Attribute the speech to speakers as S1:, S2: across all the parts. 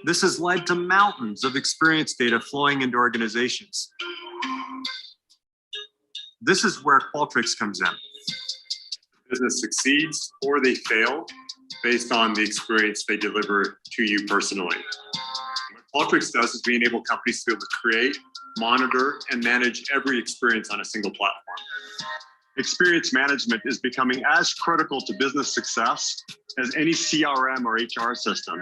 S1: This has led to mountains of experience data flowing into organizations. This is where Qualtrics comes in. Business succeeds or they fail based on the experience they deliver to you personally. What Qualtrics does is we enable companies to be able to create, monitor, and manage every experience on a single platform. Experience management is becoming as critical to business success as any CRM or HR system.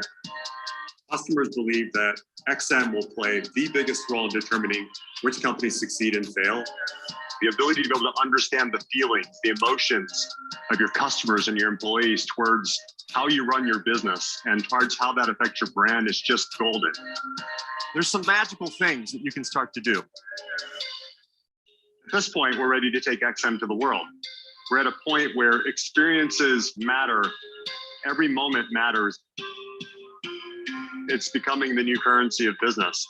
S1: Customers believe that XM will play the biggest role in determining which companies succeed and fail. The ability to be able to understand the feelings, the emotions of your customers and your employees towards how you run your business and towards how that affects your brand is just golden. There's some magical things that you can start to do. At this point, we're ready to take XM to the world. We're at a point where experiences matter. Every moment matters. It's becoming the new currency of business.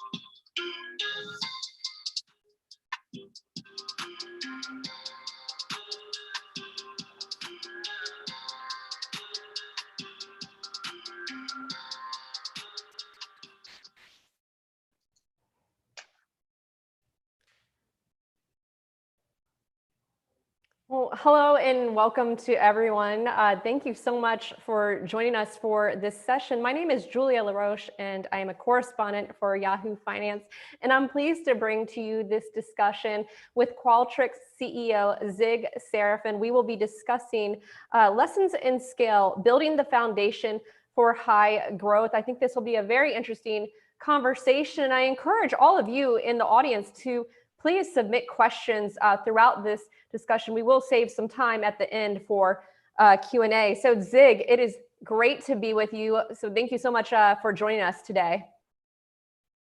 S2: Well, hello and welcome to everyone. Thank you so much for joining us for this session. My name is Julia LaRoche and I am a correspondent for Yahoo Finance. And I'm pleased to bring to you this discussion with Qualtrics CEO Zig Serafin. We will be discussing lessons in scale, building the foundation for high growth. I think this will be a very interesting conversation. And I encourage all of you in the audience to please submit questions throughout this discussion. We will save some time at the end for Q&A. So Zig, it is great to be with you. So thank you so much for joining us today.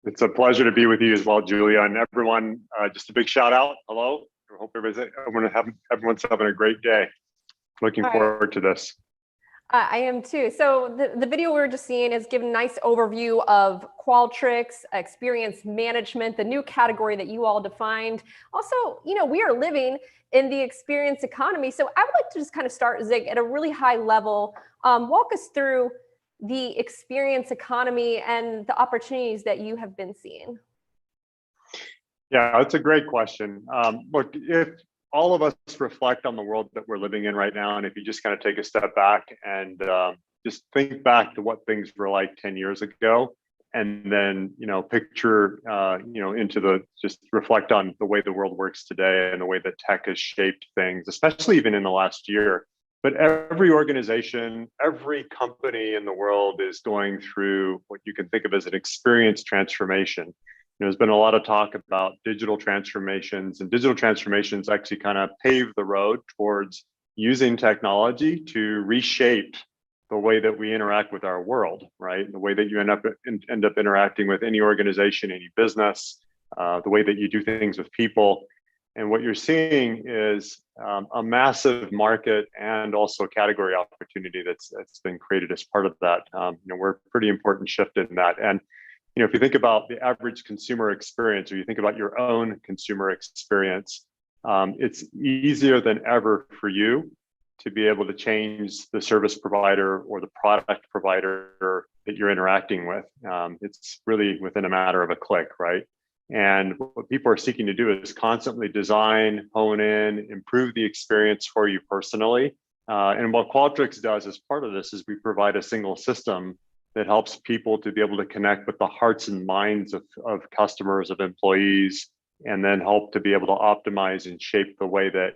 S1: It's a pleasure to be with you as well, Julia, and everyone. Just a big shout out. Hello. I hope everyone's having a great day. Looking forward to this.
S2: I am too. So the video we were just seeing is giving a nice overview of Qualtrics, experience management, the new category that you all defined. Also, you know, we are living in the experience economy. So I would like to just kind of start, Zig, at a really high level. Walk us through the experience economy and the opportunities that you have been seeing.
S1: Yeah, that's a great question. Look, if all of us reflect on the world that we're living in right now, and if you just kind of take a step back and just think back to what things were like 10 years ago, and then, you know, picture, just reflect on the way the world works today and the way that tech has shaped things, especially even in the last year. But every organization, every company in the world is going through what you can think of as an experience transformation. There's been a lot of talk about digital transformations, and digital transformations actually kind of pave the road towards using technology to reshape the way that we interact with our world, right? The way that you end up interacting with any organization, any business, the way that you do things with people. And what you're seeing is a massive market and also category opportunity that's been created as part of that. We're a pretty important shift in that. And if you think about the average consumer experience, or you think about your own consumer experience, it's easier than ever for you to be able to change the service provider or the product provider that you're interacting with. It's really within a matter of a click, right? And what people are seeking to do is constantly design, hone in, improve the experience for you personally. And what Qualtrics does as part of this is we provide a single system that helps people to be able to connect with the hearts and minds of customers, of employees, and then help to be able to optimize and shape the way that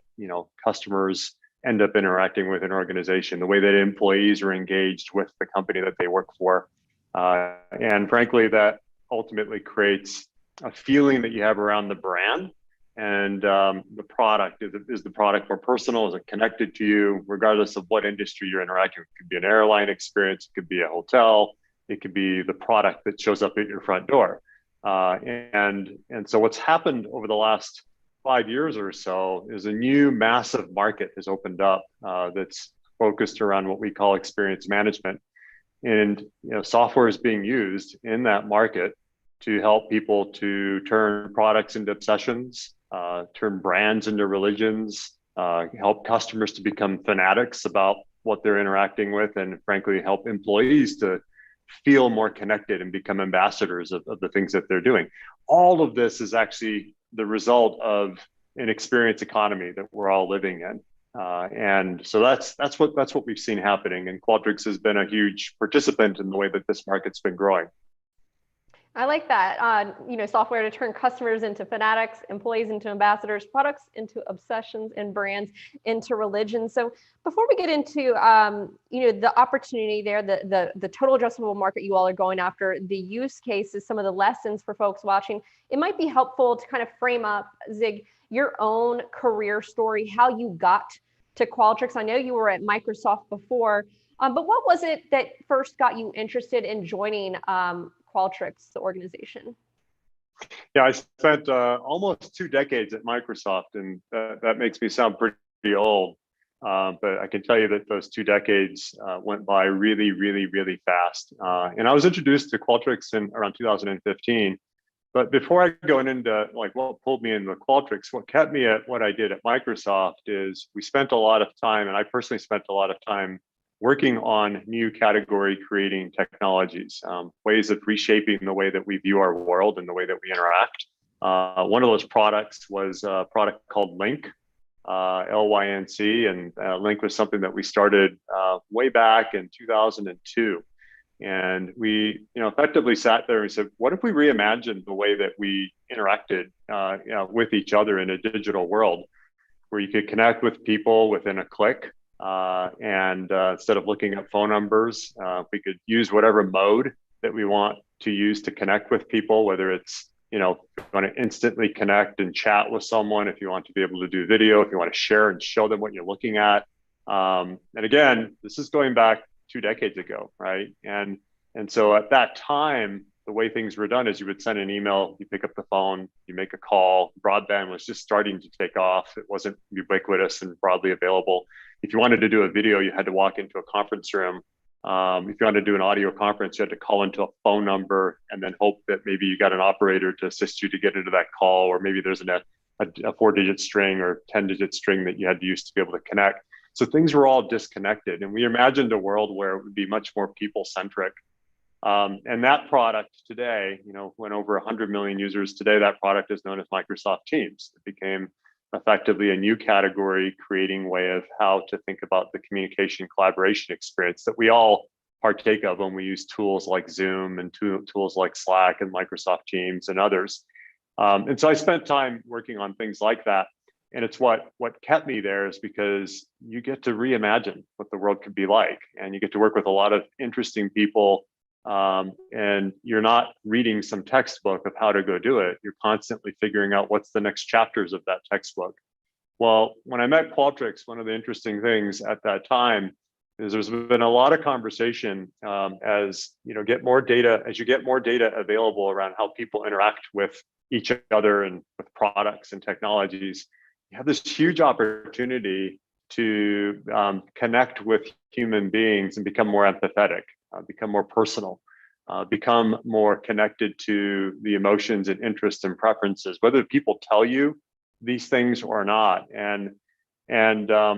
S1: customers end up interacting with an organization, the way that employees are engaged with the company that they work for. And frankly, that ultimately creates a feeling that you have around the brand. And the product, is the product more personal? Is it connected to you, regardless of what industry you're interacting with? It could be an airline experience, it could be a hotel, it could be the product that shows up at your front door. And so what's happened over the last 5 years or so is a new massive market has opened up that's focused around what we call experience management. And software is being used in that market to help people to turn products into obsessions, turn brands into religions, help customers to become fanatics about what they're interacting with, and frankly, help employees to feel more connected and become ambassadors of the things that they're doing. All of this is actually the result of an experience economy that we're all living in. And so that's what we've seen happening. And Qualtrics has been a huge participant in the way that this market's been growing.
S2: I like that. Software to turn customers into fanatics, employees into ambassadors, products into obsessions, and brands into religion. So before we get into the opportunity there, the total addressable market you all are going after, the use cases, some of the lessons for folks watching, it might be helpful to kind of frame up, Zig, your own career story, how you got to Qualtrics. I know you were at Microsoft before, but what was it that first got you interested in joining Qualtrics, the organization?
S1: Yeah, I spent almost 2 decades at Microsoft, and that makes me sound pretty old. But I can tell you that those 2 decades went by really, really, really fast. And I was introduced to Qualtrics in around 2015. But before I go into like what pulled me into Qualtrics, what kept me at what I did at Microsoft is we spent a lot of time, and I personally spent a lot of time working on new category creating technologies, ways of reshaping the way that we view our world and the way that we interact. One of those products was a product called Lync, Lync, and Lync was something that we started way back in 2002. And we, effectively sat there and said, what if we reimagined the way that we interacted with each other in a digital world, where you could connect with people within a click, and instead of looking at phone numbers, we could use whatever mode that we want to use to connect with people, whether it's, if you want to instantly connect and chat with someone, if you want to be able to do video, if you want to share and show them what you're looking at. And again, this is going back 2 decades ago, right? And so at that time, the way things were done is you would send an email, you pick up the phone, you make a call. Broadband was just starting to take off. It wasn't ubiquitous and broadly available. If you wanted to do a video, you had to walk into a conference room. If you wanted to do an audio conference, you had to call into a phone number and then hope that maybe you got an operator to assist you to get into that call, or maybe there's a 4-digit string or 10-digit string that you had to use to be able to connect. So things were all disconnected, and we imagined a world where it would be much more people-centric. And that product today, went over 100 million users today. That product is known as Microsoft Teams. It became effectively a new category creating way of how to think about the communication collaboration experience that we all partake of when we use tools like Zoom and tools like Slack and Microsoft Teams and others. And so I spent time working on things like that. And it's what kept me there is because you get to reimagine what the world could be like, and you get to work with a lot of interesting people. And you're not reading some textbook of how to go do it. You're constantly figuring out what's the next chapters of that textbook. Well, when I met Qualtrics, one of the interesting things at that time is there's been a lot of conversation as you get more data available around how people interact with each other and with products and technologies. You have this huge opportunity to connect with human beings and become more empathetic, become more personal, become more connected to the emotions and interests and preferences, whether people tell you these things or not. And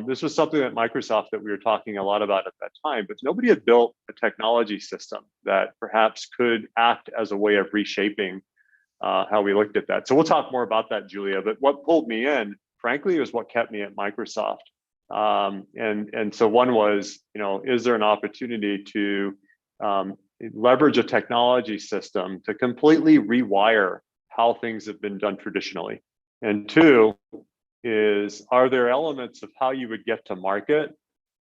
S1: this was something that Microsoft that we were talking a lot about at that time, but nobody had built a technology system that perhaps could act as a way of reshaping how we looked at that. So we'll talk more about that, Julia. But what pulled me in, frankly, was what kept me at Microsoft. And so one was, is there an opportunity to leverage a technology system to completely rewire how things have been done traditionally? And two is, are there elements of how you would get to market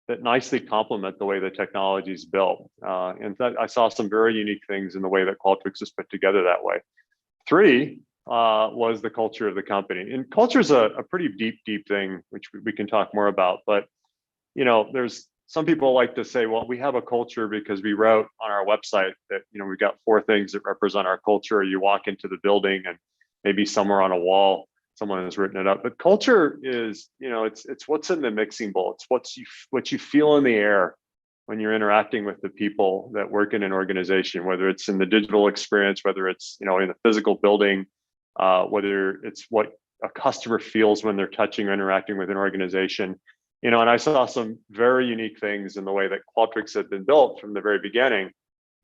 S1: that nicely complement the way the technology is built? And I saw some very unique things in the way that Qualtrics is put together that way. Three was the culture of the company. And culture is a pretty deep thing, which we can talk more about. But, there's some people like to say, well, we have a culture because we wrote on our website that, we've got 4 things that represent our culture. Or you walk into the building and maybe somewhere on a wall, someone has written it up. But culture is, it's what's in the mixing bowl. It's what you feel in the air when you're interacting with the people that work in an organization, whether it's in the digital experience, whether it's, in the physical building, whether it's what a customer feels when they're touching or interacting with an organization. And I saw some very unique things in the way that Qualtrics had been built from the very beginning.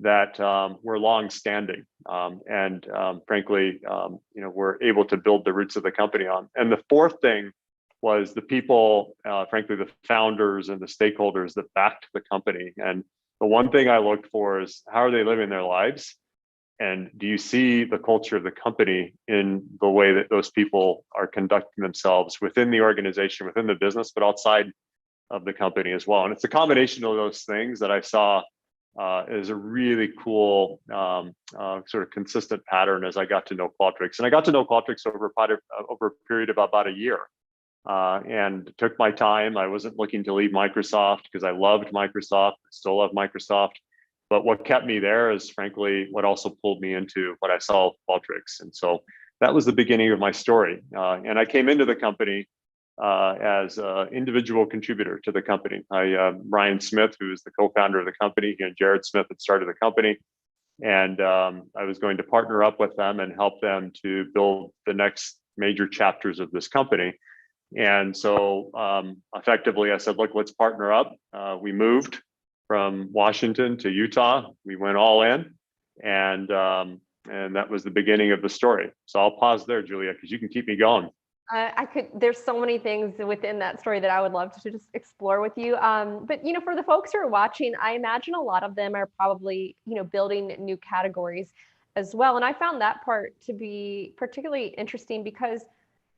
S1: that were long-standing, and frankly, we're able to build the roots of the company on. And the fourth thing was the people, frankly, the founders and the stakeholders that backed the company. And the one thing I looked for is, how are they living their lives? And do you see the culture of the company in the way that those people are conducting themselves within the organization, within the business, but outside of the company as well? And it's a combination of those things that I saw is a really cool sort of consistent pattern as I got to know Qualtrics. And I got to know Qualtrics over a period of about a year, and took my time. I wasn't looking to leave Microsoft because I loved Microsoft, I still love Microsoft. But what kept me there is, frankly, what also pulled me into what I saw with Qualtrics. And so that was the beginning of my story. And I came into the company as an individual contributor to the company. Ryan Smith, who is the co-founder of the company, he and Jared Smith had started the company. And I was going to partner up with them and help them to build the next major chapters of this company. And so effectively, I said, look, let's partner up. We moved from Washington to Utah. We went all in, and that was the beginning of the story. So I'll pause there, Julia, because you can keep me going.
S2: There's so many things within that story that I would love to just explore with you. But, for the folks who are watching, I imagine a lot of them are probably, building new categories as well. And I found that part to be particularly interesting because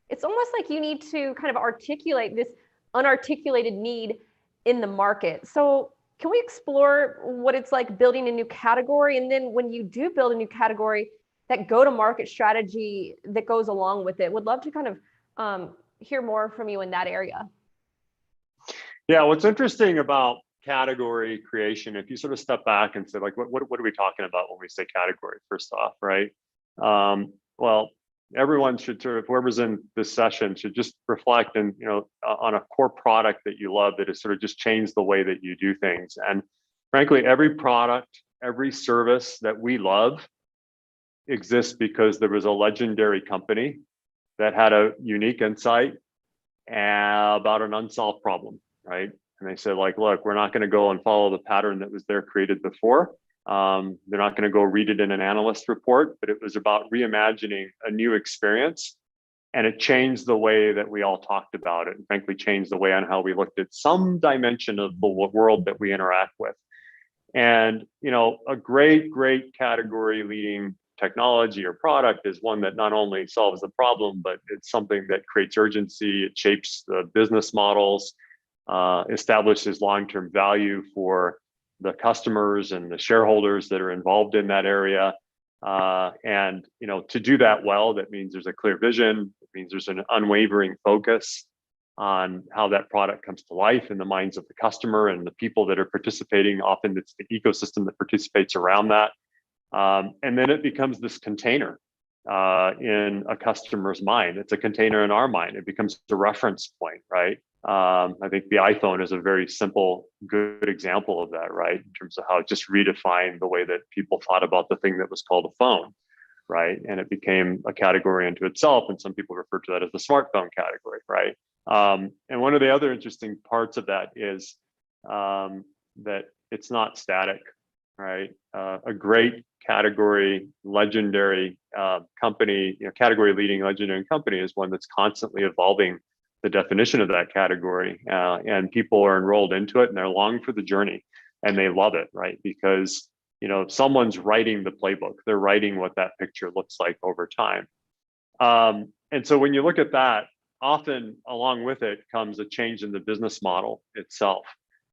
S2: it's almost like you need to kind of articulate this unarticulated need in the market. So can we explore what it's like building a new category? And then when you do build a new category, that go-to-market strategy that goes along with it? Would love to kind of hear more from you in that area.
S1: Yeah, what's interesting about category creation, if you sort of step back and say, like, what are we talking about when we say category, first off, right? Well, everyone should sort of, whoever's in this session should just reflect and, on a core product that you love that has sort of just changed the way that you do things. And frankly, every product, every service that we love exists because there was a legendary company that had a unique insight about an unsolved problem, right? And they said, like, look, we're not going to go and follow the pattern that was there created before. They're not going to go read it in an analyst report, but it was about reimagining a new experience. And it changed the way that we all talked about it, and frankly, changed the way on how we looked at some dimension of the world that we interact with. And, a great category leading technology or product is one that not only solves the problem, but it's something that creates urgency, it shapes the business models, establishes long-term value for the customers and the shareholders that are involved in that area. And, to do that well, that means there's a clear vision. It means there's an unwavering focus on how that product comes to life in the minds of the customer and the people that are participating. Often it's the ecosystem that participates around that. And then it becomes this container in a customer's mind. It's a container in our mind. It becomes the reference point, right? I think the iPhone is a very simple, good example of that, right? In terms of how it just redefined the way that people thought about the thing that was called a phone, right? And it became a category unto itself. And some people refer to that as the smartphone category, right? And one of the other interesting parts of that is that it's not static, right? A great category, legendary company, category leading legendary company is one that's constantly evolving the definition of that category, and people are enrolled into it and they're along for the journey and they love it, right? Because, someone's writing the playbook, they're writing what that picture looks like over time. And so when you look at that, often along with it comes a change in the business model itself,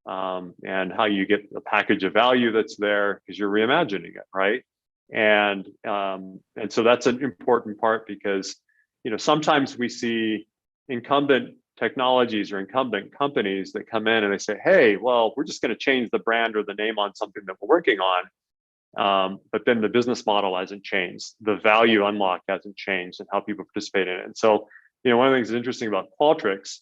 S1: and how you get the package of value that's there because you're reimagining it, right? And so that's an important part because, sometimes we see incumbent technologies or incumbent companies that come in and they say, hey, well, we're just going to change the brand or the name on something that we're working on. But then the business model hasn't changed. The value unlock hasn't changed and how people participate in it. And so, one of the things that's interesting about Qualtrics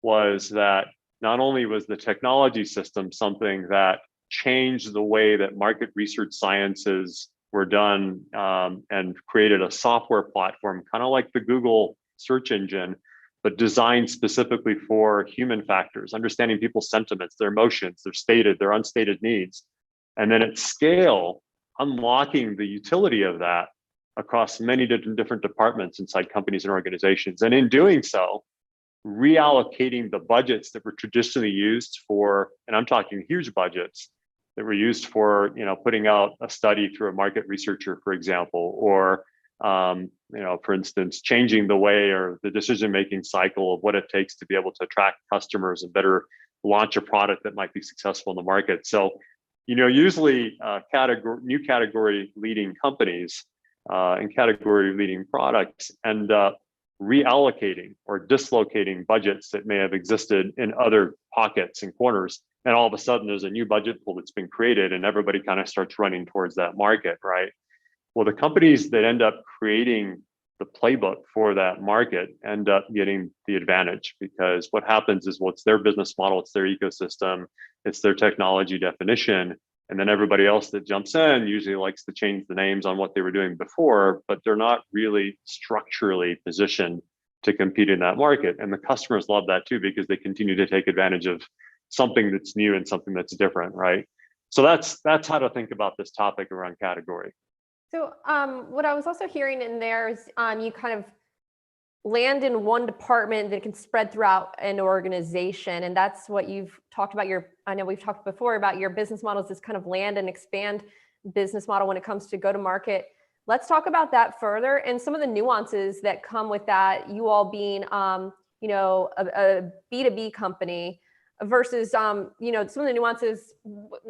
S1: was that not only was the technology system something that changed the way that market research sciences were done, and created a software platform, kind of like the Google search engine, but designed specifically for human factors, understanding people's sentiments, their emotions, their stated, their unstated needs. And then at scale, unlocking the utility of that across many different departments inside companies and organizations. And in doing so, reallocating the budgets that were traditionally used for, and I'm talking huge budgets that were used for, putting out a study through a market researcher, for example, or, for instance, changing the way or the decision-making cycle of what it takes to be able to attract customers and better launch a product that might be successful in the market. So, usually new category leading companies and category leading products end up reallocating or dislocating budgets that may have existed in other pockets and corners. And all of a sudden there's a new budget pool that's been created and everybody kind of starts running towards that market, right? Well, the companies that end up creating the playbook for that market end up getting the advantage, because what happens is, well, it's their business model, it's their ecosystem, it's their technology definition. And then everybody else that jumps in usually likes to change the names on what they were doing before, but they're not really structurally positioned to compete in that market. And the customers love that too, because they continue to take advantage of something that's new and something that's different, right? So that's how to think about this topic around category.
S2: So what I was also hearing in there is you kind of land in one department that can spread throughout an organization. And that's what you've talked about. I know we've talked before about your business models, this kind of land and expand business model when it comes to go to market. Let's talk about that further and some of the nuances that come with that, you all being, a B2B company versus, some of the nuances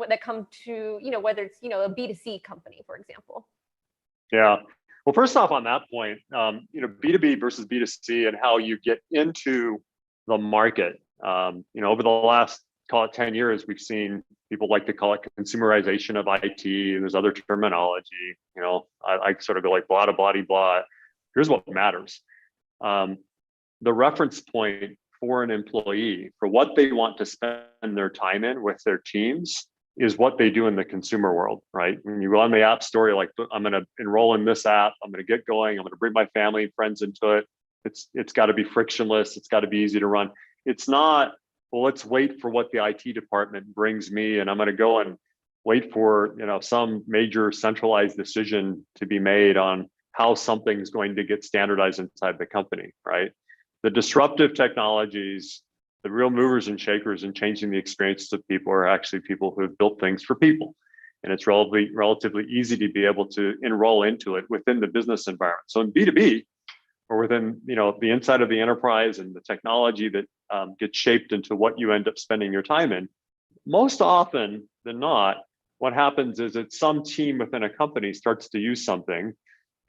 S2: that come to, whether it's, a B2C company, for example.
S1: Yeah. Well, first off, on that point, B2B versus B2C and how you get into the market. Over the last, call it 10 years, we've seen people like to call it consumerization of IT, and there's other terminology. I sort of go like blah, blah, blah, blah. Here's what matters. The reference point for an employee for what they want to spend their time in with their teams is what they do in the consumer world, right? When you go on the app store, you're like, I'm going to enroll in this app. I'm going to get going. I'm going to bring my family and friends into it. It's got to be frictionless. It's got to be easy to run. It's not, well, let's wait for what the IT department brings me, and I'm going to go and wait for some major centralized decision to be made on how something's going to get standardized inside the company, right? The disruptive technologies, the real movers and shakers in changing the experiences of people are actually people who have built things for people. And it's relatively easy to be able to enroll into it within the business environment. So in B2B, or within the inside of the enterprise and the technology that gets shaped into what you end up spending your time in, most often than not, what happens is that some team within a company starts to use something,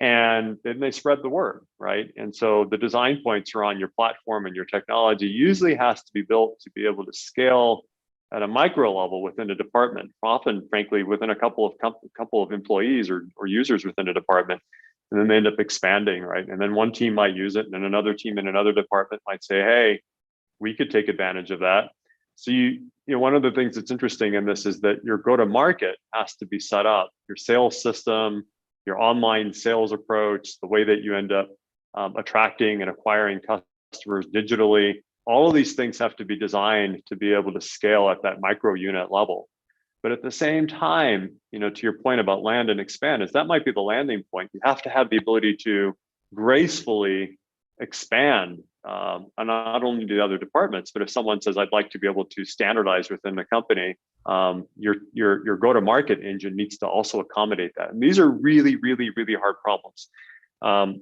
S1: and then they spread the word, right? And so the design points are on your platform, and your technology usually has to be built to be able to scale at a micro level within a department, often, frankly, within a couple of employees or users within a department. And then they end up expanding, right? And then one team might use it, and then another team in another department might say, hey, we could take advantage of that. So one of the things that's interesting in this is that your go-to-market has to be set up. Your sales system, your online sales approach, the way that you end up attracting and acquiring customers digitally, all of these things have to be designed to be able to scale at that micro unit level. But at the same time, to your point about land and expand, is that might be the landing point. You have to have the ability to gracefully expand, and not only to the other departments, but if someone says, I'd like to be able to standardize within the company, your go-to-market engine needs to also accommodate that. And these are really, really, really hard problems.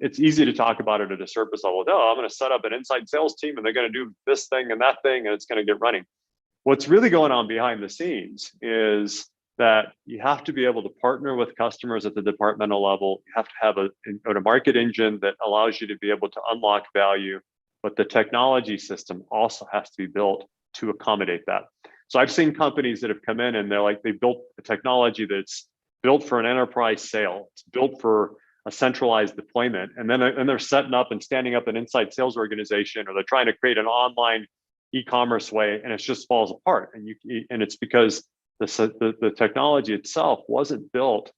S1: It's easy to talk about it at a surface level. Oh, I'm going to set up an inside sales team, and they're going to do this thing and that thing, and it's going to get running. What's really going on behind the scenes is that you have to be able to partner with customers at the departmental level. You have to have a go-to-market engine that allows you to be able to unlock value, but the technology system also has to be built to accommodate that. So I've seen companies that have come in and they built a technology that's built for an enterprise sale. It's built for a centralized deployment, and then they're setting up and standing up an inside sales organization, or they're trying to create an online e-commerce way, and it just falls apart. And it's because the technology itself wasn't built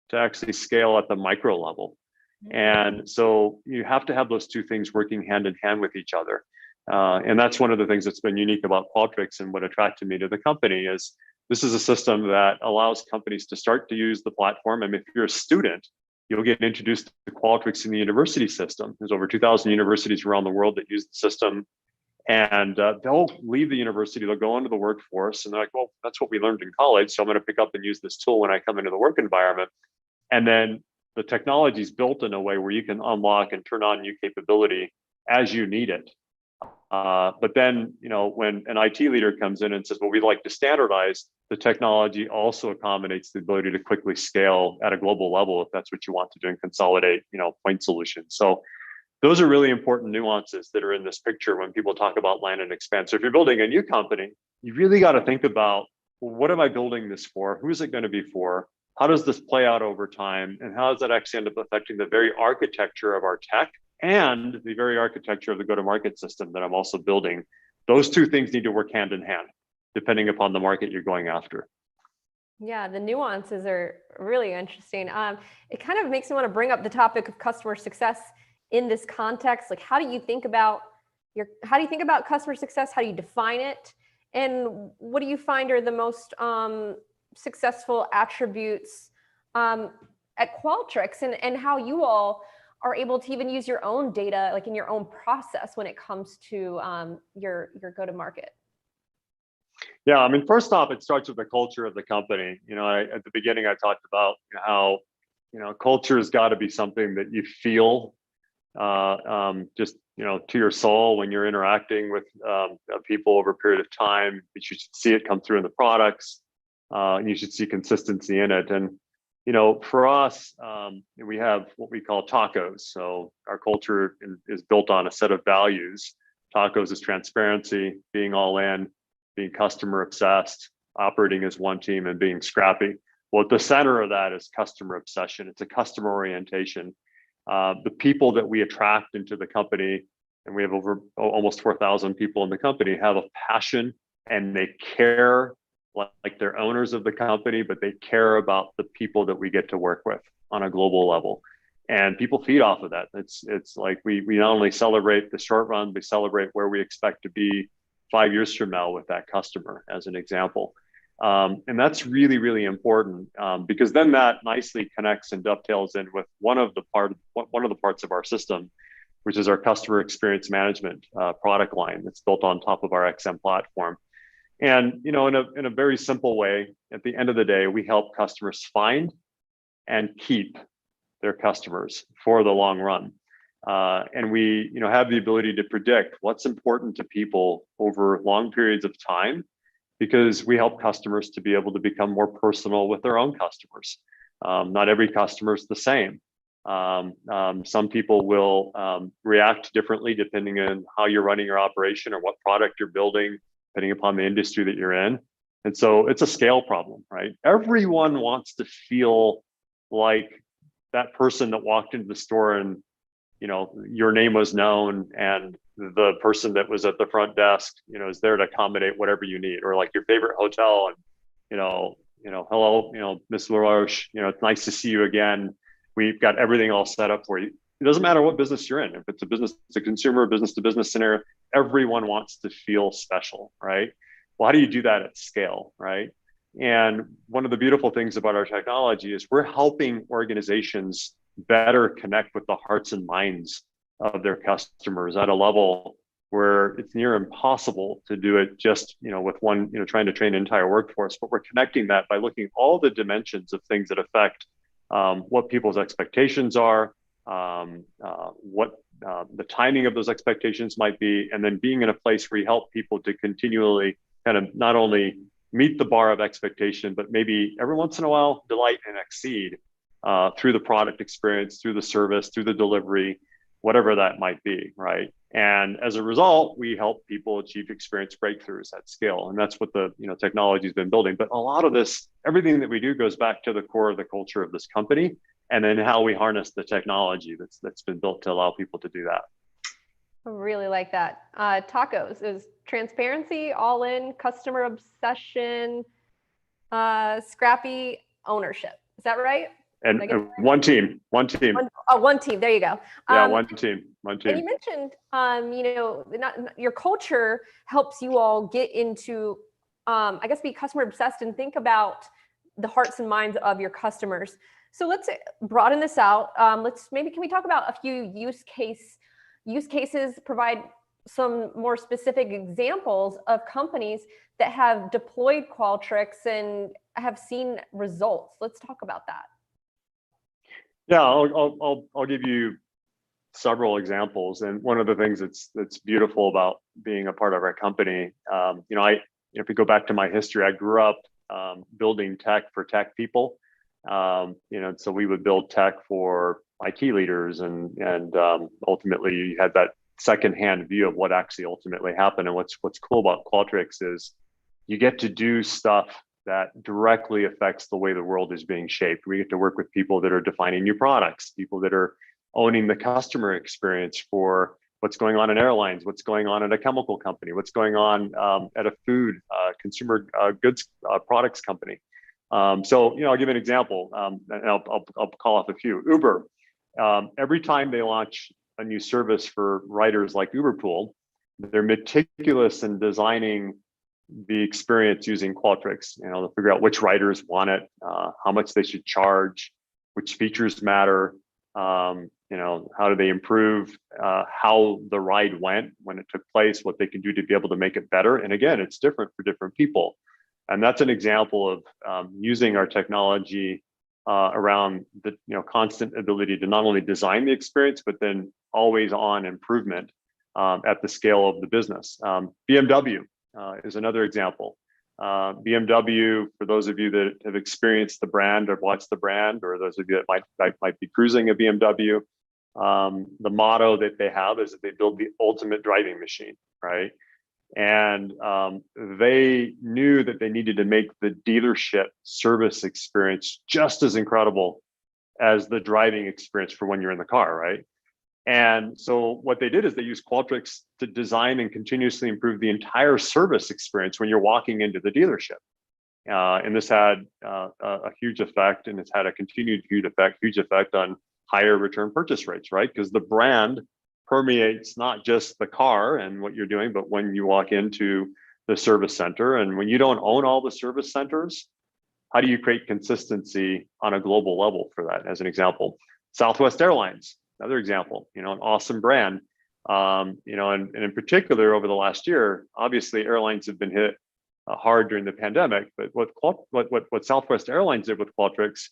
S1: to actually scale at the micro level. And so you have to have those two things working hand in hand with each other. And that's one of the things that's been unique about Qualtrics, and what attracted me to the company is This is a system that allows companies to start to use the platform. And if you're a student, you'll get introduced to Qualtrics in the university system. There's over 2,000 universities around the world that use the system. And they'll leave the university, they'll go into the workforce, and they're like, well, that's what we learned in college, so I'm going to pick up and use this tool when I come into the work environment. And then the technology is built in a way where you can unlock and turn on new capability as you need it. But then, when an IT leader comes in and says, well, we'd like to standardize, the technology also accommodates the ability to quickly scale at a global level if that's what you want to do and consolidate, point solutions. So those are really important nuances that are in this picture when people talk about land and expand. So if you're building a new company, you really got to think about, well, what am I building this for? Who's it going to be for? How does this play out over time? And how does that actually end up affecting the very architecture of our tech and the very architecture of the go-to-market system that I'm also building? Those two things need to work hand in hand, depending upon the market you're going after.
S2: Yeah, the nuances are really interesting. It kind of makes me want to bring up the topic of customer success in this context. Like, how do you think about customer success? How do you define it? And what do you find are the most successful attributes at Qualtrics, and how you all are able to even use your own data, like in your own process when it comes to your go-to-market?
S1: Yeah, I mean, first off, it starts with the culture of the company. At the beginning, I talked about how, culture has got to be something that you feel just, to your soul when you're interacting with people over a period of time. You should see it come through in the products, and you should see consistency in it. And, for us, we have what we call tacos. So our culture is built on a set of values. Tacos is transparency, being all in, being customer obsessed, operating as one team, and being scrappy. Well, at the center of that is customer obsession. It's a customer orientation. The people that we attract into the company, and we have over almost 4,000 people in the company, have a passion and they care like they're owners of the company, but they care about the people that we get to work with on a global level. And people feed off of that. It's like we not only celebrate the short run, we celebrate where we expect to be 5 years from now with that customer, as an example. And that's really, really important because then that nicely connects and dovetails in with one of the parts of our system, which is our customer experience management product line that's built on top of our XM platform. And in a very simple way, at the end of the day, we help customers find and keep their customers for the long run. And we have the ability to predict what's important to people over long periods of time, because we help customers to be able to become more personal with their own customers. Not every customer is the same. Some people will react differently depending on how you're running your operation or what product you're building, depending upon the industry that you're in. And so it's a scale problem, right? Everyone wants to feel like that person that walked into the store and your name was known, and the person that was at the front desk, is there to accommodate whatever you need, or like your favorite hotel, and hello, Miss LaRoche, it's nice to see you again. We've got everything all set up for you. It doesn't matter what business you're in. If it's a business to consumer, business to business scenario, everyone wants to feel special, right? Well, how do you do that at scale, right? And one of the beautiful things about our technology is we're helping organizations better connect with the hearts and minds of their customers at a level where it's near impossible to do it just with one, trying to train an entire workforce. But we're connecting that by looking at all the dimensions of things that affect what people's expectations are, what the timing of those expectations might be, and then being in a place where you help people to continually kind of not only meet the bar of expectation, but maybe every once in a while delight and exceed through the product experience, through the service, through the delivery, whatever that might be, right? And as a result, we help people achieve experience breakthroughs at scale. And that's what the technology has been building. But a lot of this, everything that we do goes back to the core of the culture of this company, and then how we harness the technology that's been built to allow people to do that.
S2: I really like that. Tacos is transparency, all in, customer obsession, scrappy ownership. Is that right?
S1: And one team.
S2: One team. There you go.
S1: Yeah, one team.
S2: And you mentioned, your culture helps you all get into I guess, be customer obsessed and think about the hearts and minds of your customers. So let's broaden this out. Can we talk about a few use cases, provide some more specific examples of companies that have deployed Qualtrics and have seen results. Let's talk about that.
S1: Yeah, I'll give you several examples. And one of the things that's beautiful about being a part of our company, if we go back to my history, I grew up building tech for tech people. So we would build tech for IT leaders, and ultimately you had that secondhand view of what actually ultimately happened. And what's cool about Qualtrics is you get to do stuff that directly affects the way the world is being shaped. We get to work with people that are defining new products, people that are owning the customer experience for what's going on in airlines, what's going on at a chemical company, what's going on at a food consumer goods products company. I'll give an example, and I'll call off a few. Uber, every time they launch a new service for riders like Uber Pool, they're meticulous in designing the experience using Qualtrics. They'll figure out which riders want it, how much they should charge, which features matter, how do they improve how the ride went when it took place, what they can do to be able to make it better. And again, it's different for different people. And that's an example of using our technology around the constant ability to not only design the experience, but then always on improvement at the scale of the business. BMW is another example. BMW, for those of you that have experienced the brand or watched the brand, or those of you that might be cruising a BMW, the motto that they have is that they build the ultimate driving machine, right? And they knew that they needed to make the dealership service experience just as incredible as the driving experience for when you're in the car, right? And so what they did is they used Qualtrics to design and continuously improve the entire service experience when you're walking into the dealership. And this had a huge effect, and it's had a continued huge effect on higher return purchase rates, right? Because the brand permeates not just the car and what you're doing, but when you walk into the service center. And when you don't own all the service centers, how do you create consistency on a global level for that? As an example, Southwest Airlines, another example, an awesome brand. And in particular, over the last year, obviously airlines have been hit hard during the pandemic. But what Southwest Airlines did with Qualtrics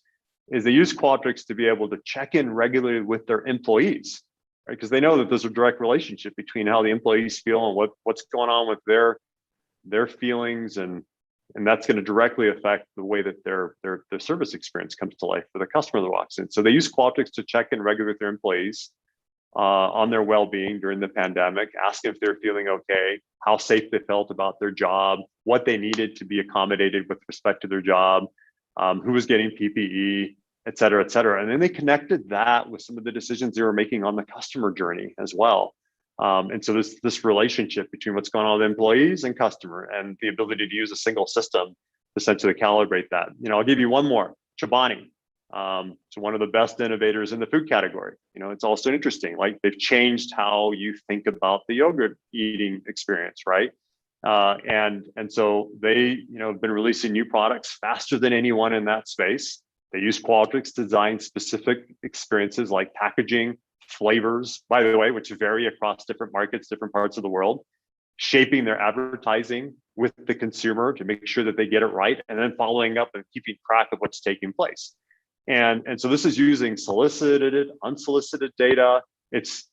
S1: is they used Qualtrics to be able to check in regularly with their employees, right? Because they know that there's a direct relationship between how the employees feel and what's going on with their feelings, and that's going to directly affect the way that their service experience comes to life for the customer that walks in. So they use Qualtrics to check in regularly with their employees on their well-being during the pandemic, ask if they're feeling okay, how safe they felt about their job, what they needed to be accommodated with respect to their job, who was getting PPE, et cetera, et cetera. And then they connected that with some of the decisions they were making on the customer journey as well. And so this relationship between what's going on with employees and customer, and the ability to use a single system to essentially calibrate that. I'll give you one more. Chobani, so one of the best innovators in the food category. It's also interesting. Like, they've changed how you think about the yogurt eating experience, right? And so they have been releasing new products faster than anyone in that space. They use Qualtrics to design specific experiences like packaging, flavors, by the way, which vary across different markets, different parts of the world, shaping their advertising with the consumer to make sure that they get it right, and then following up and keeping track of what's taking place. And so this is using solicited, unsolicited data. It's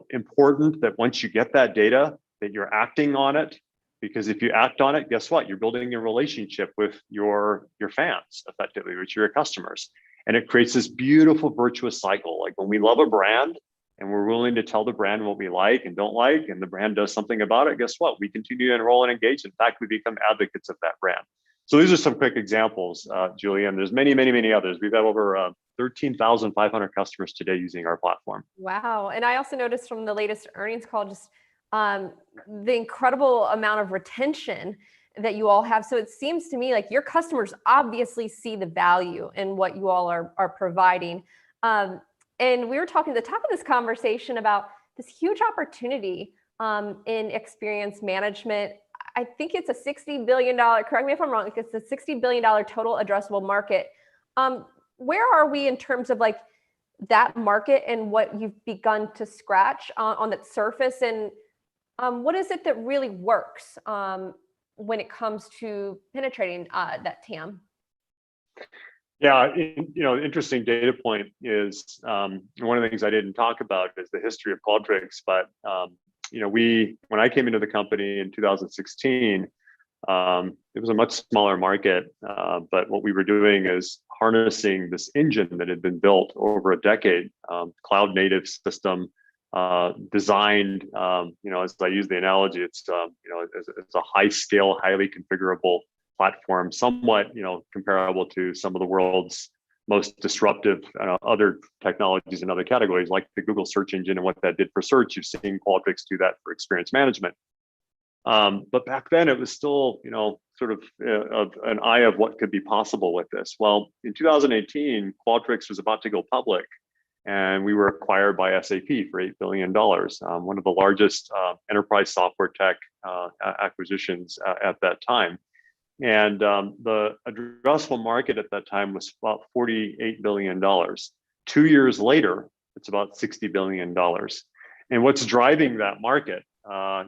S1: important that once you get that data, that you're acting on it, because if you act on it, guess what? You're building a relationship with your fans, effectively, with your customers. And it creates this beautiful virtuous cycle. Like, when we love a brand and we're willing to tell the brand what we like and don't like, and the brand does something about it, guess what? We continue to enroll and engage. In fact, we become advocates of that brand. So these are some quick examples, Julia, and there's many, many, many others. We've got over 13,500 customers today using our platform.
S2: Wow. And I also noticed from the latest earnings call, just the incredible amount of retention that you all have. So it seems to me like your customers obviously see the value in what you all are providing. And we were talking at the top of this conversation about this huge opportunity in experience management. I think it's a $60 billion, correct me if I'm wrong, it's a $60 billion total addressable market. Where are we in terms of like that market and what you've begun to scratch on that surface? And what is it that really works when it comes to penetrating that TAM?
S1: Yeah, interesting data point is one of the things I didn't talk about is the history of Qualtrics. But when I came into the company in 2016, it was a much smaller market. But what we were doing is harnessing this engine that had been built over a decade, cloud native system, designed. As I use the analogy, it's a high scale, highly configurable platform, somewhat comparable to some of the world's most disruptive other technologies in other categories, like the Google search engine and what that did for search. You've seen Qualtrics do that for experience management. But back then it was still sort of an eye of what could be possible with this. Well, in 2018, Qualtrics was about to go public, and we were acquired by SAP for $8 billion, one of the largest enterprise software tech acquisitions at that time. And the addressable market at that time was about $48 billion. 2 years later, it's about $60 billion. And what's driving that market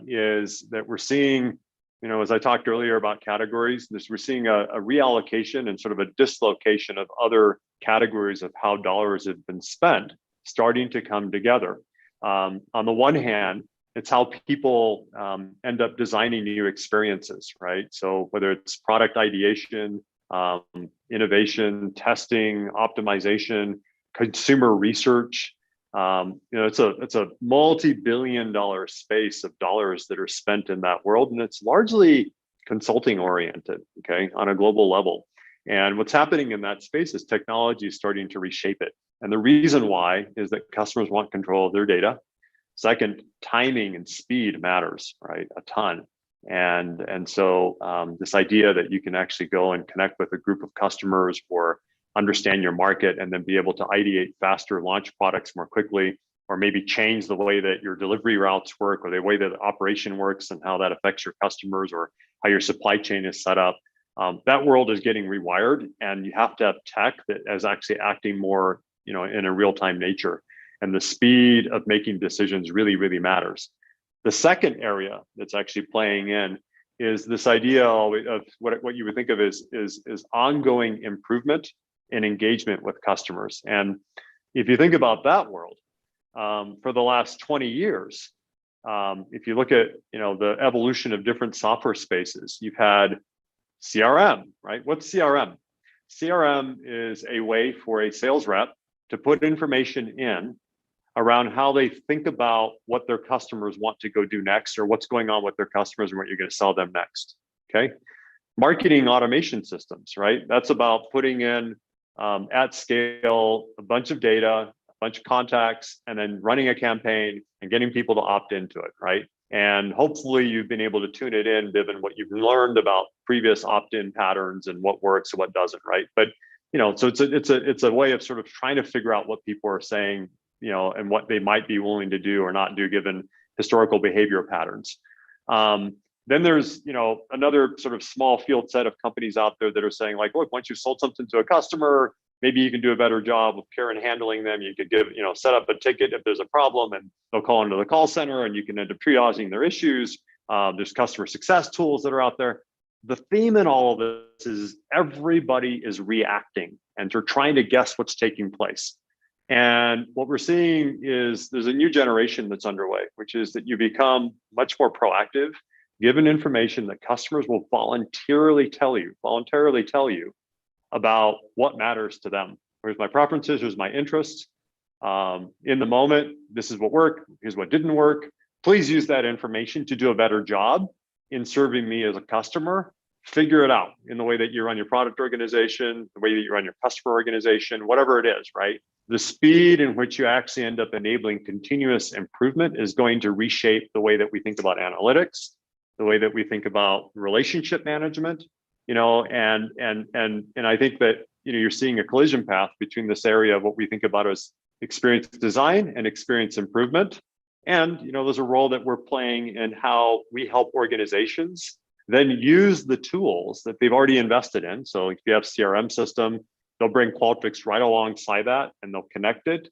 S1: is that we're seeing, as I talked earlier about categories, we're seeing a reallocation and sort of a dislocation of other categories of how dollars have been spent starting to come together. On the one hand, it's how people end up designing new experiences, right? So whether it's product ideation, innovation, testing, optimization, consumer research, it's a multi-billion-dollar space of dollars that are spent in that world, and it's largely consulting oriented, okay, on a global level. And what's happening in that space is technology is starting to reshape it. And the reason why is that customers want control of their data. Second, timing and speed matters, right? A ton. And so this idea that you can actually go and connect with a group of customers or understand your market and then be able to ideate faster, launch products more quickly, or maybe change the way that your delivery routes work or the way that the operation works and how that affects your customers or how your supply chain is set up. That world is getting rewired, and you have to have tech that is actually acting more, in a real-time nature. And the speed of making decisions really, really matters. The second area that's actually playing in is this idea of what you would think of as ongoing improvement and engagement with customers. And if you think about that world, for the last 20 years, if you look at the evolution of different software spaces, you've had CRM, right? What's CRM? CRM is a way for a sales rep to put information in around how they think about what their customers want to go do next, or what's going on with their customers and what you're going to sell them next. Okay. Marketing automation systems, right? That's about putting in at scale a bunch of data, a bunch of contacts, and then running a campaign and getting people to opt into it, right? And hopefully you've been able to tune it in, given what you've learned about previous opt-in patterns and what works and what doesn't, right? But so it's a way of sort of trying to figure out what people are saying, and what they might be willing to do or not do given historical behavior patterns. Then there's, another sort of small field set of companies out there that are saying like, look, once you've sold something to a customer, maybe you can do a better job of care and handling them. You could set up a ticket if there's a problem, and they'll call into the call center, and you can end up triaging their issues. There's customer success tools that are out there. The theme in all of this is everybody is reacting, and they're trying to guess what's taking place. And what we're seeing is there's a new generation that's underway, which is that you become much more proactive, given information that customers will voluntarily tell you about what matters to them. Here's my preferences, here's my interests. In the moment, this is what worked, here's what didn't work. Please use that information to do a better job in serving me as a customer. Figure it out in the way that you run your product organization, the way that you run your customer organization, whatever it is, right? The speed in which you actually end up enabling continuous improvement is going to reshape the way that we think about analytics, the way that we think about relationship management, and I think that you're seeing a collision path between this area of what we think about as experience design and experience improvement. And there's a role that we're playing in how we help organizations then use the tools that they've already invested in. So if you have CRM system, they'll bring Qualtrics right alongside that and they'll connect it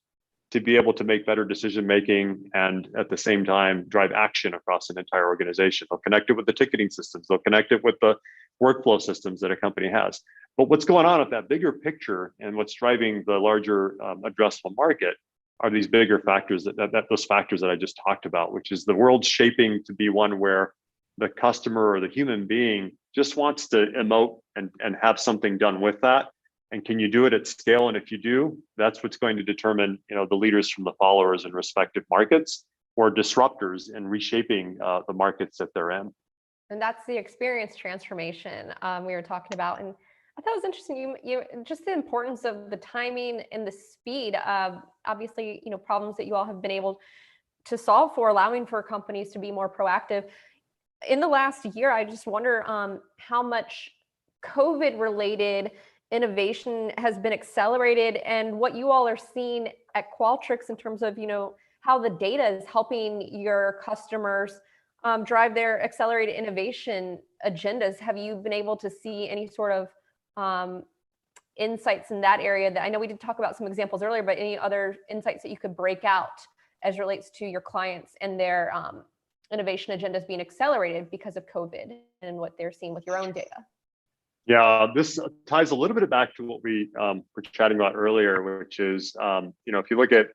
S1: to be able to make better decision making and at the same time drive action across an entire organization. They'll connect it with the ticketing systems. They'll connect it with the workflow systems that a company has. But what's going on with that bigger picture and what's driving the larger addressable market are these bigger factors those factors that I just talked about, which is the world shaping to be one where the customer or the human being just wants to emote and have something done with that. And can you do it at scale? And if you do, that's what's going to determine, the leaders from the followers in respective markets or disruptors in reshaping the markets that they're in.
S2: And that's the experience transformation we were talking about. And I thought it was interesting, you just the importance of the timing and the speed of obviously, problems that you all have been able to solve for, allowing for companies to be more proactive. In the last year, I just wonder how much COVID-related innovation has been accelerated and what you all are seeing at Qualtrics in terms of, how the data is helping your customers drive their accelerated innovation agendas. Have you been able to see any sort of insights in that area? That I know we did talk about some examples earlier, but any other insights that you could break out as it relates to your clients and their innovation agendas being accelerated because of COVID and what they're seeing with your own data?
S1: Yeah, this ties a little bit back to what we were chatting about earlier, which is, if you look at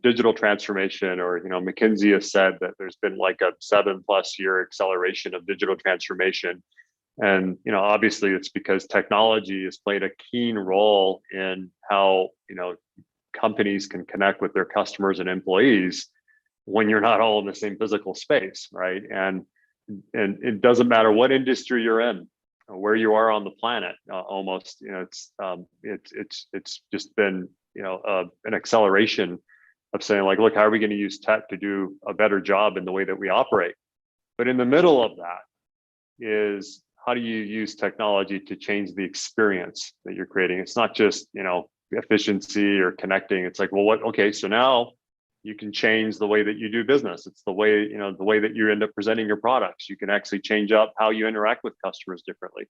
S1: digital transformation, or, McKinsey has said that there's been like a 7+ year acceleration of digital transformation. And, obviously it's because technology has played a keen role in how, companies can connect with their customers and employees when you're not all in the same physical space, right? And it doesn't matter what industry you're in, where you are on the planet, almost, it's just been, an acceleration of saying like, look, how are we going to use tech to do a better job in the way that we operate? But in the middle of that is, how do you use technology to change the experience that you're creating? It's not just, efficiency or connecting. It's like, well, okay, so now you can change the way that you do business. It's the way, the way that you end up presenting your products. You can actually change up how you interact with customers differently.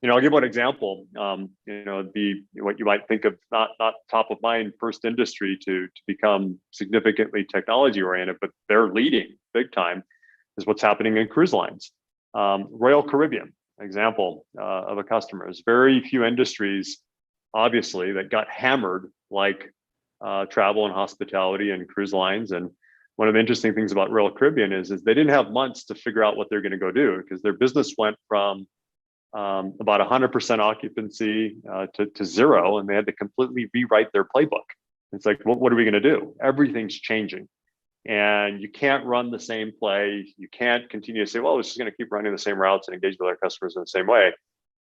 S1: I'll give one example. What you might think of not top of mind first industry to become significantly technology oriented, but they're leading big time, is what's happening in cruise lines. Royal Caribbean, example of a customer. There's very few industries, obviously, that got hammered like travel and hospitality and cruise lines. And one of the interesting things about Royal Caribbean is they didn't have months to figure out what they're going to go do, because their business went from about 100% occupancy to zero, and they had to completely rewrite their playbook. It's like, what are we going to do? Everything's changing, and you can't run the same play. You can't continue to say, well, we're just going to keep running the same routes and engage with our customers in the same way.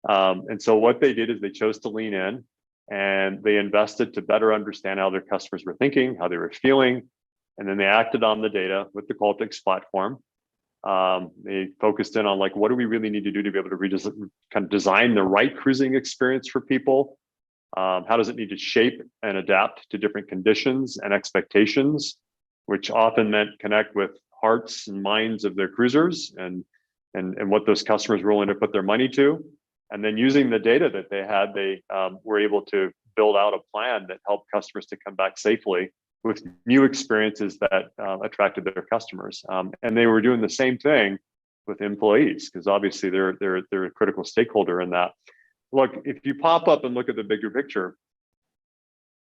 S1: And so what they did is they chose to lean in, and they invested to better understand how their customers were thinking, how they were feeling, and then they acted on the data with the Qualtrics platform. They focused in on like, what do we really need to do to be able to design the right cruising experience for people? How does it need to shape and adapt to different conditions and expectations, which often meant connect with hearts and minds of their cruisers and what those customers were willing to put their money to. And then using the data that they had, they were able to build out a plan that helped customers to come back safely with new experiences that attracted their customers. And they were doing the same thing with employees, because obviously they're a critical stakeholder in that. Look, if you pop up and look at the bigger picture,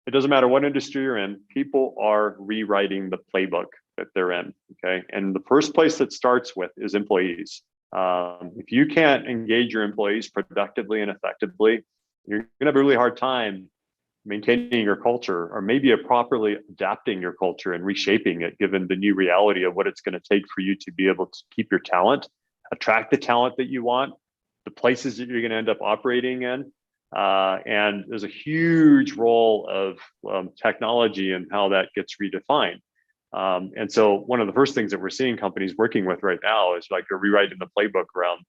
S1: it doesn't matter what industry you're in, people are rewriting the playbook that they're in, okay? And the first place that starts with is employees. If you can't engage your employees productively and effectively, you're gonna have a really hard time maintaining your culture, or maybe properly adapting your culture and reshaping it, given the new reality of what it's going to take for you to be able to keep your talent, attract the talent that you want, the places that you're going to end up operating in. And there's a huge role of technology and how that gets redefined. And so one of the first things that we're seeing companies working with right now is like they're rewriting the playbook around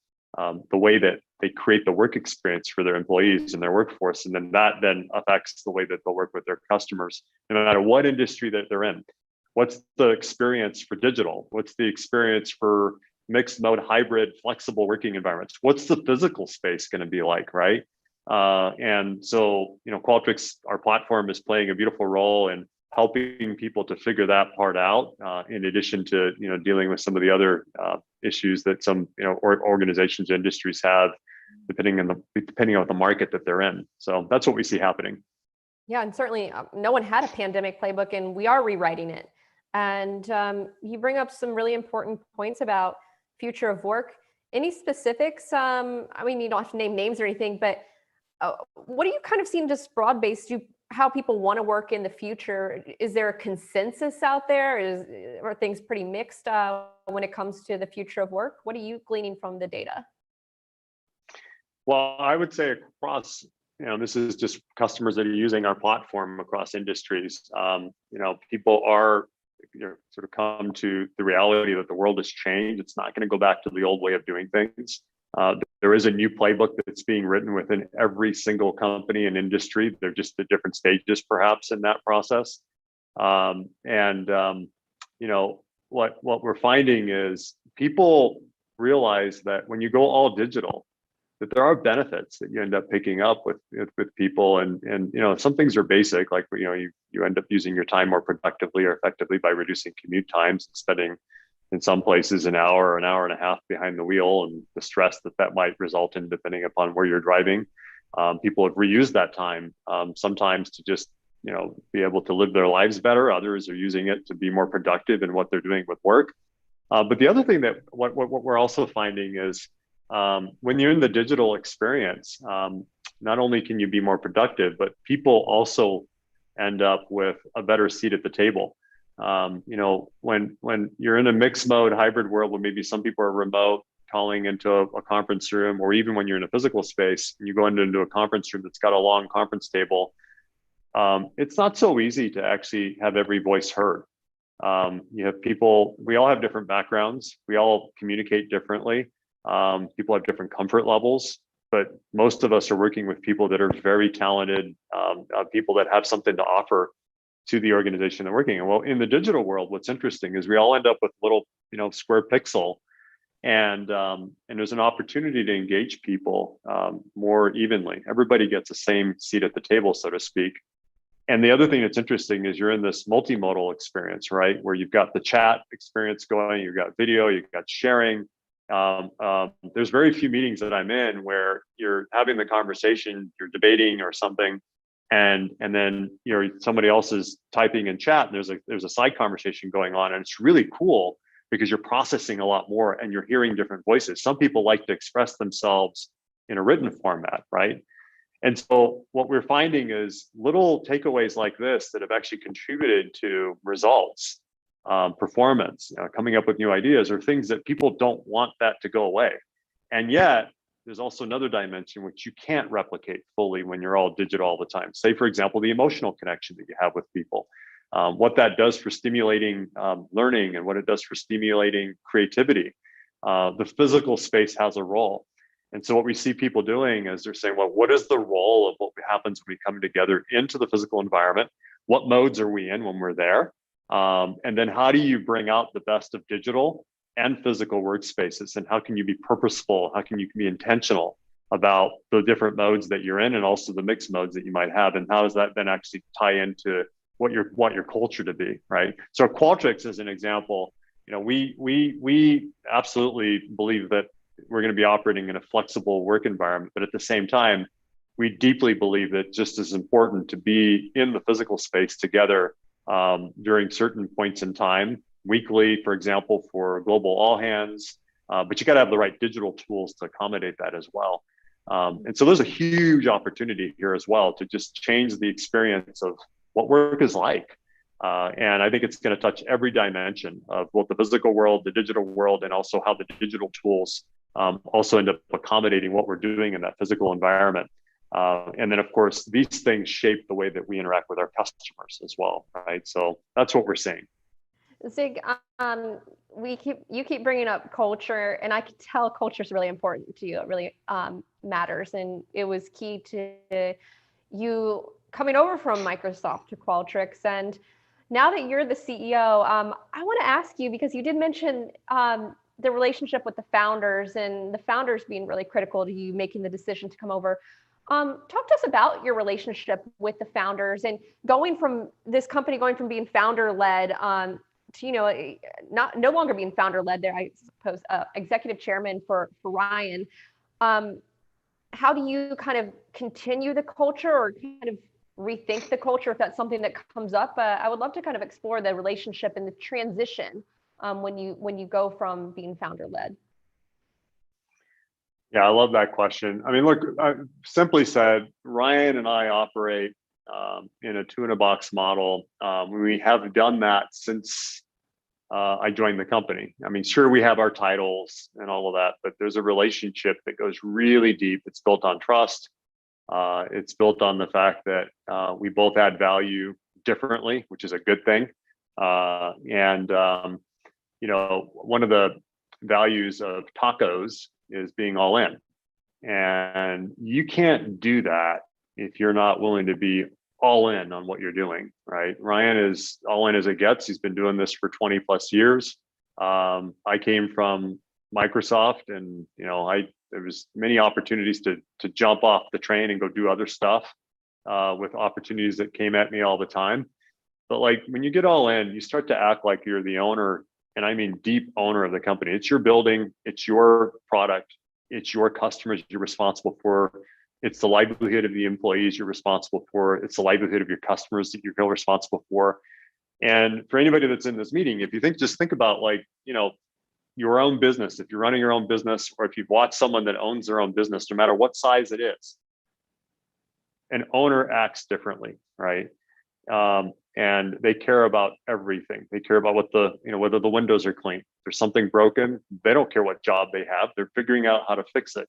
S1: the way that they create the work experience for their employees and their workforce. And then that then affects the way that they'll work with their customers, no matter what industry that they're in. What's the experience for digital? What's the experience for mixed mode, hybrid, flexible working environments. What's the physical space going to be like, right? And so, Qualtrics, our platform, is playing a beautiful role in helping people to figure that part out, in addition to, dealing with some of the other issues that some, organizations, industries have, depending on the market that they're in. So that's what we see happening.
S2: Yeah, and certainly no one had a pandemic playbook, and we are rewriting it. And you bring up some really important points about future of work. Any specifics? I mean, you don't have to name names or anything, but what do you kind of see just broad-based, how people want to work in the future? Is there a consensus out there? Are things pretty mixed when it comes to the future of work? What are you gleaning from the data?
S1: Well, I would say across, this is just customers that are using our platform across industries. People are, sort of come to the reality that the world has changed. It's not going to go back to the old way of doing things. There is a new playbook that's being written within every single company and industry. They're just at different stages, perhaps, in that process. What we're finding is people realize that when you go all digital, that there are benefits that you end up picking up with people, and some things are basic, like you end up using your time more productively or effectively by reducing commute times, spending in some places an hour or an hour and a half behind the wheel, and the stress that might result in depending upon where you're driving. People have reused that time, sometimes to just be able to live their lives better. Others are using it to be more productive in what they're doing with work. But the other thing that what we're also finding is, when you're in the digital experience, not only can you be more productive, but people also end up with a better seat at the table. When you're in a mixed mode hybrid world where maybe some people are remote, calling into a conference room, or even when you're in a physical space and you go into a conference room that's got a long conference table, it's not so easy to actually have every voice heard. You have people, we all have different backgrounds, we all communicate differently. People have different comfort levels, but most of us are working with people that are very talented, people that have something to offer to the organization they're working in. Well, in the digital world, what's interesting is we all end up with little, square pixel, and there's an opportunity to engage people more evenly. Everybody gets the same seat at the table, so to speak. And the other thing that's interesting is you're in this multimodal experience, right? Where you've got the chat experience going, you've got video, you've got sharing. There's very few meetings that I'm in where you're having the conversation, you're debating or something, and then somebody else is typing in chat, and there's a side conversation going on, and it's really cool because you're processing a lot more and you're hearing different voices. Some people like to express themselves in a written format, right? And so what we're finding is little takeaways like this that have actually contributed to results, performance, coming up with new ideas, or things that people don't want that to go away. And yet there's also another dimension which you can't replicate fully when you're all digital all the time. Say, for example, the emotional connection that you have with people, what that does for stimulating learning and what it does for stimulating creativity. The physical space has a role. And so what we see people doing is they're saying, well, what is the role of what happens when we come together into the physical environment? What modes are we in when we're there? And then how do you bring out the best of digital and physical workspaces? And how can you be purposeful? How can you be intentional about the different modes that you're in, and also the mixed modes that you might have? And how does that then actually tie into what you want your culture to be, right? So Qualtrics, as an example, we absolutely believe that we're going to be operating in a flexible work environment, but at the same time, we deeply believe that just as important to be in the physical space together during certain points in time, weekly, for example, for global all hands, but you got to have the right digital tools to accommodate that as well. And so there's a huge opportunity here as well to just change the experience of what work is like. And I think it's going to touch every dimension of both the physical world, the digital world, and also how the digital tools also end up accommodating what we're doing in that physical environment. And then, of course, these things shape the way that we interact with our customers as well, right? So that's what we're seeing.
S2: Zig, you keep bringing up culture, and I could tell culture is really important to you. It really matters, and it was key to you coming over from Microsoft to Qualtrics. And now that you're the CEO, I want to ask you, because you did mention the relationship with the founders and the founders being really critical to you making the decision to come over. Talk to us about your relationship with the founders and going from this company, going from being founder led to, no longer being founder led there, I suppose, executive chairman for Ryan. How do you kind of continue the culture or kind of rethink the culture if that's something that comes up? I would love to kind of explore the relationship and the transition when you go from being founder led.
S1: Yeah, I love that question. I mean, look, simply said, Ryan and I operate in a two-in-a-box model. We have done that since I joined the company. I mean, sure, we have our titles and all of that, but there's a relationship that goes really deep. It's built on trust. It's built on the fact that we both add value differently, which is a good thing. One of the values of tacos is being all in. And you can't do that if you're not willing to be all in on what you're doing, right? Ryan is all in as it gets. He's been doing this for 20 plus years. I came from Microsoft and, there was many opportunities to jump off the train and go do other stuff with opportunities that came at me all the time. But like when you get all in, you start to act like you're the owner, and I mean deep owner of the company. It's your building, it's your product, it's your customers you're responsible for. It's the livelihood of the employees you're responsible for. It's the livelihood of your customers that you're responsible for. And for anybody that's in this meeting, if you just think about your own business, if you're running your own business, or if you've watched someone that owns their own business, no matter what size it is, an owner acts differently, right? And they care about everything. They care about whether the windows are clean. If there's something broken, they don't care what job they have. They're figuring out how to fix it.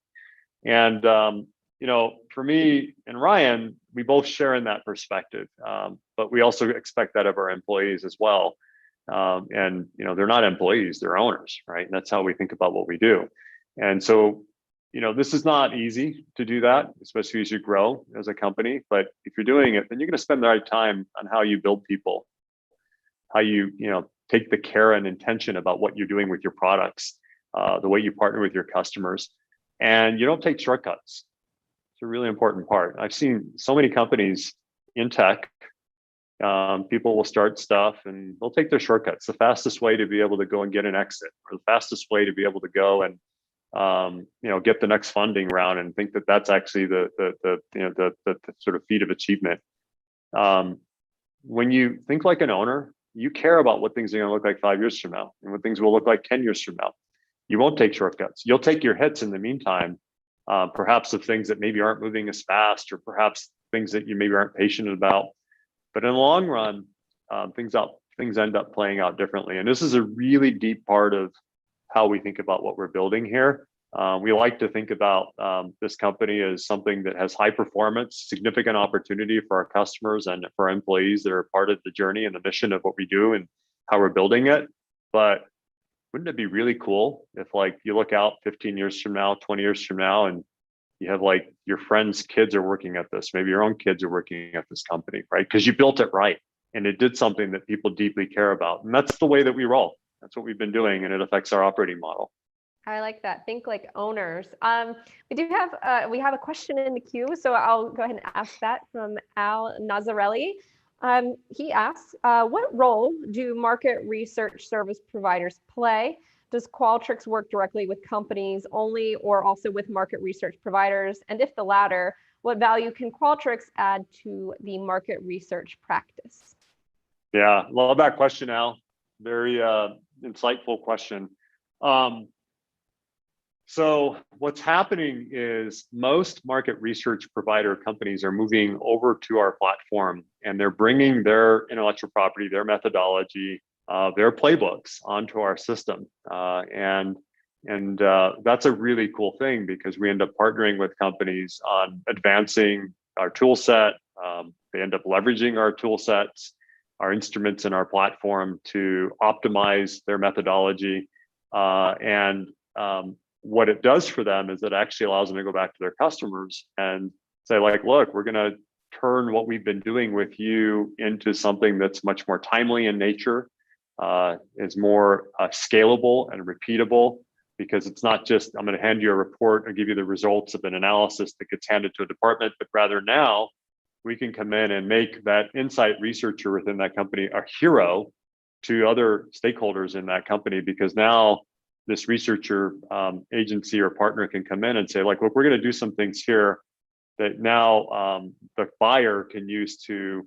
S1: And for me and Ryan, we both share in that perspective, but we also expect that of our employees as well. They're not employees, they're owners, right? And that's how we think about what we do. And so, this is not easy to do that, especially as you grow as a company. But if you're doing it, then you're going to spend the right time on how you build people, how you, take the care and intention about what you're doing with your products, the way you partner with your customers, and you don't take shortcuts. It's a really important part. I've seen so many companies in tech. People will start stuff and they'll take their shortcuts. The fastest way to be able to go and get an exit, or the fastest way to be able to go and get the next funding round, and think that that's actually the sort of feat of achievement. When you think like an owner, you care about what things are going to look like 5 years from now and what things will look like 10 years from now. You won't take shortcuts. You'll take your hits in the meantime, perhaps of things that maybe aren't moving as fast, or perhaps things that you maybe aren't patient about. But in the long run, things end up playing out differently. And this is a really deep part of how we think about what we're building here. We like to think about this company as something that has high performance, significant opportunity for our customers and for our employees that are part of the journey and the mission of what we do and how we're building it. But wouldn't it be really cool if you look out 15 years from now, 20 years from now, and you have your friends' kids are working at this, maybe your own kids are working at this company, right? Because you built it right and it did something that people deeply care about. And that's the way that we roll. That's what we've been doing, and it affects our operating model.
S2: I like that. Think like owners. We have a question in the queue, so I'll go ahead and ask that from Al Nazarelli. He asks, what role do market research service providers play? Does Qualtrics work directly with companies only, or also with market research providers? And if the latter, what value can Qualtrics add to the market research practice?
S1: Yeah, love that question, Al. Very insightful question. So what's happening is most market research provider companies are moving over to our platform, and they're bringing their intellectual property, their methodology, their playbooks onto our system. And that's a really cool thing, because we end up partnering with companies on advancing our tool set. They end up leveraging our tool sets, our instruments in our platform to optimize their methodology. What it does for them is it actually allows them to go back to their customers and say, look, we're going to turn what we've been doing with you into something that's much more timely in nature, is more scalable and repeatable, because it's not just, I'm going to hand you a report and give you the results of an analysis that gets handed to a department, but rather now we can come in and make that insight researcher within that company a hero to other stakeholders in that company, because now this researcher agency or partner can come in and say, like, look, we're going to do some things here that now the buyer can use to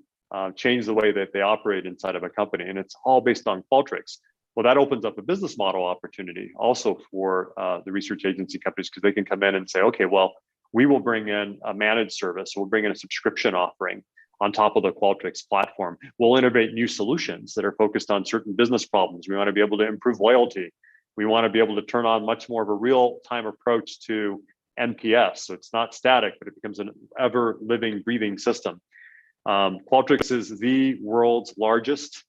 S1: change the way that they operate inside of a company. And it's all based on Qualtrics. Well, that opens up a business model opportunity also for the research agency companies, because they can come in and say, okay, well, we will bring in a managed service. We'll bring in a subscription offering on top of the Qualtrics platform. We'll innovate new solutions that are focused on certain business problems. We want to be able to improve loyalty. We want to be able to turn on much more of a real-time approach to NPS. So it's not static, but it becomes an ever living, breathing system. Qualtrics is the world's largest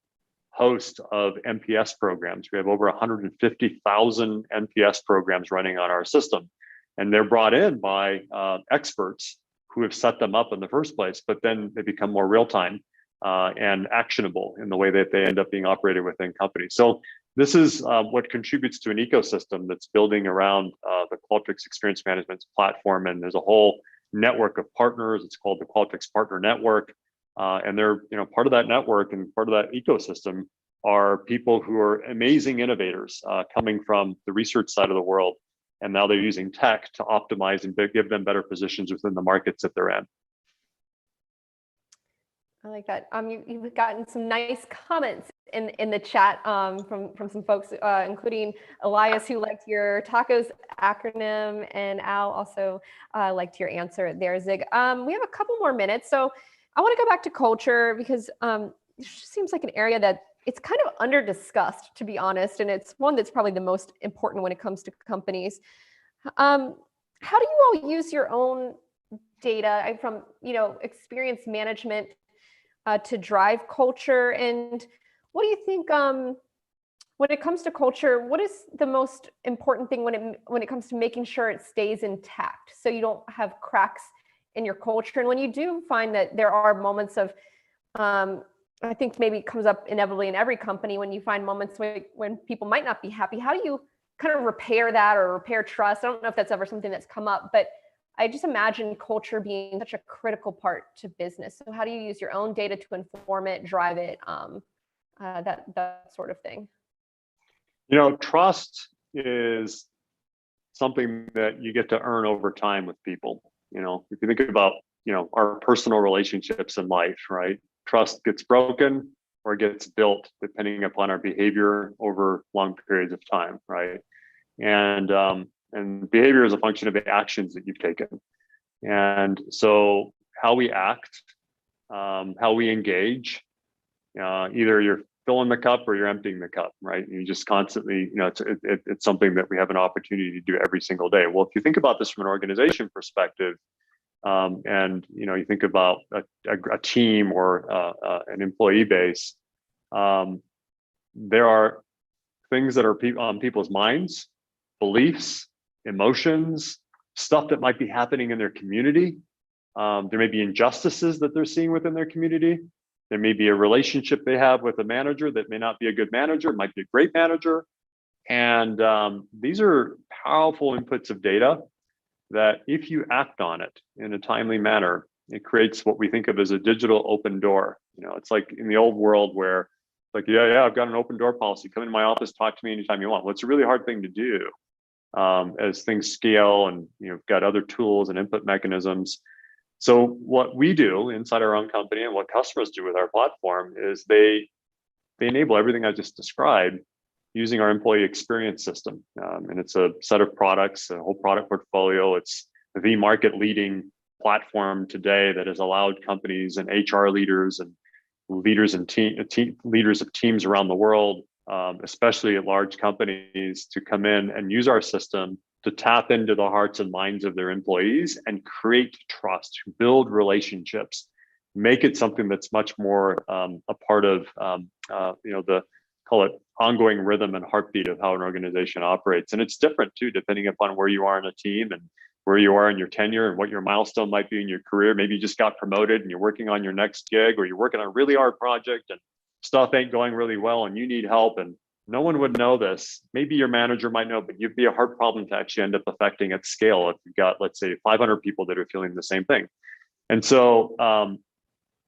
S1: host of NPS programs. We have over 150,000 NPS programs running on our system. And they're brought in by experts who have set them up in the first place, but then they become more real-time and actionable in the way that they end up being operated within companies. So this is what contributes to an ecosystem that's building around the Qualtrics Experience Management platform. And there's a whole network of partners. It's called the Qualtrics Partner Network. And they're, part of that network and part of that ecosystem are people who are amazing innovators coming from the research side of the world. And now they're using tech to optimize and give them better positions within the markets that they're in.
S2: I like that. You've gotten some nice comments in the chat from some folks, including Elias, who liked your tacos acronym, and Al also liked your answer there, Zig. We have a couple more minutes, so I want to go back to culture, because it just seems like an area that it's kind of under discussed, to be honest, and it's one that's probably the most important when it comes to companies. How do you all use your own data from experience management to drive culture? And what do you think when it comes to culture? What is the most important thing when it comes to making sure it stays intact, so you don't have cracks in your culture? And when you do find that there are moments of I think maybe it comes up inevitably in every company, when you find moments when people might not be happy, how do you kind of repair that or repair trust? I don't know if that's ever something that's come up, but I just imagine culture being such a critical part to business. So how do you use your own data to inform it, drive it, that sort of thing?
S1: Trust is something that you get to earn over time with people. If you think about, our personal relationships in life, right? Trust gets broken or gets built depending upon our behavior over long periods of time, right? And behavior is a function of the actions that you've taken. And so how we act, how we engage, either you're filling the cup or you're emptying the cup, right? You just constantly, it's something that we have an opportunity to do every single day. Well, if you think about this from an organization perspective, and you think about a team or an employee base, there are things that are on people's minds, beliefs, emotions, stuff that might be happening in their community. There may be injustices that they're seeing within their community. There may be a relationship they have with a manager that may not be a good manager, might be a great manager. And these are powerful inputs of data that if you act on it in a timely manner, it creates what we think of as a digital open door. It's like in the old world where like, yeah, I've got an open door policy. Come into my office, talk to me anytime you want. Well, it's a really hard thing to do as things scale and you've got other tools and input mechanisms. So what we do inside our own company and what customers do with our platform is they enable everything I just described using our employee experience system. And it's a set of products, a whole product portfolio. It's the market leading platform today that has allowed companies and HR leaders and leaders and leaders of teams around the world, especially at large companies, to come in and use our system to tap into the hearts and minds of their employees and create trust, build relationships, make it something that's much more a part of the, call it, ongoing rhythm and heartbeat of how an organization operates. And it's different too, depending upon where you are in a team and where you are in your tenure and what your milestone might be in your career. Maybe you just got promoted and you're working on your next gig, or you're working on a really hard project and stuff ain't going really well and you need help and no one would know this. Maybe your manager might know, but you'd be a hard problem to actually end up affecting at scale if you've got, let's say, 500 people that are feeling the same thing. And so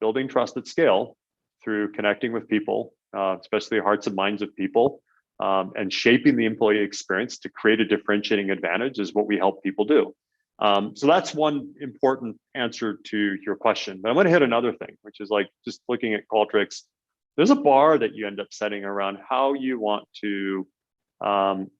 S1: building trust at scale through connecting with people, especially the hearts and minds of people, and shaping the employee experience to create a differentiating advantage is what we help people do. So that's one important answer to your question. But I'm going to hit another thing, which is like just looking at Qualtrics. There's a bar that you end up setting around how you want to